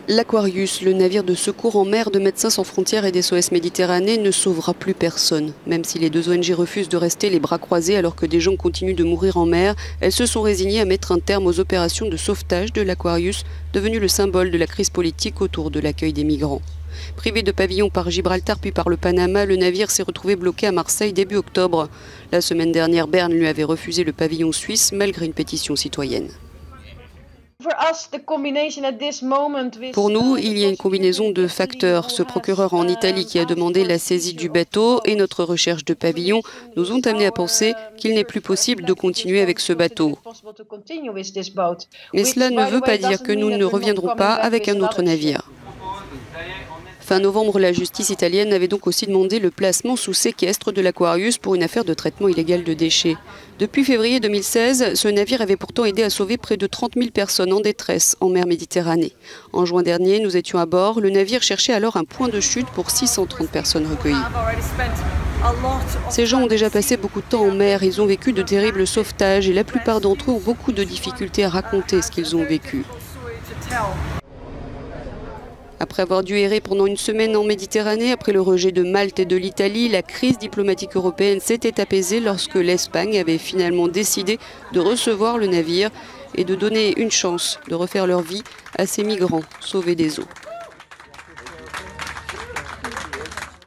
L'Aquarius, le navire de secours en mer de Médecins sans frontières et d'SOS Méditerranée, ne sauvera plus personne. Même si les deux ONG refusent de rester les bras croisés alors que des gens continuent de mourir en mer, elles se sont résignées à mettre un terme aux opérations de sauvetage de l'Aquarius, devenu le symbole de la crise politique autour de l'accueil des migrants. Privé de pavillon par Gibraltar puis par le Panama, le navire s'est retrouvé bloqué à Marseille début octobre. La semaine dernière, Berne lui avait refusé le pavillon suisse malgré une pétition citoyenne. Pour nous, il y a une combinaison de facteurs. Ce procureur en Italie qui a demandé la saisie du bateau et notre recherche de pavillon nous ont amené à penser qu'il n'est plus possible de continuer avec ce bateau. Mais cela ne veut pas dire que nous ne reviendrons pas avec un autre navire. Fin novembre, la justice italienne avait donc aussi demandé le placement sous séquestre de l'Aquarius pour une affaire de traitement illégal de déchets. Depuis février 2016, ce navire avait pourtant aidé à sauver près de 30 000 personnes en détresse en mer Méditerranée. En juin dernier, nous étions à bord. Le navire cherchait alors un point de chute pour 630 personnes recueillies. Ces gens ont déjà passé beaucoup de temps en mer. Ils ont vécu de terribles sauvetages et la plupart d'entre eux ont beaucoup de difficultés à raconter ce qu'ils ont vécu. Après avoir dû errer pendant une semaine en Méditerranée, après le rejet de Malte et de l'Italie, la crise diplomatique européenne s'était apaisée lorsque l'Espagne avait finalement décidé de recevoir le navire et de donner une chance de refaire leur vie à ces migrants sauvés des eaux.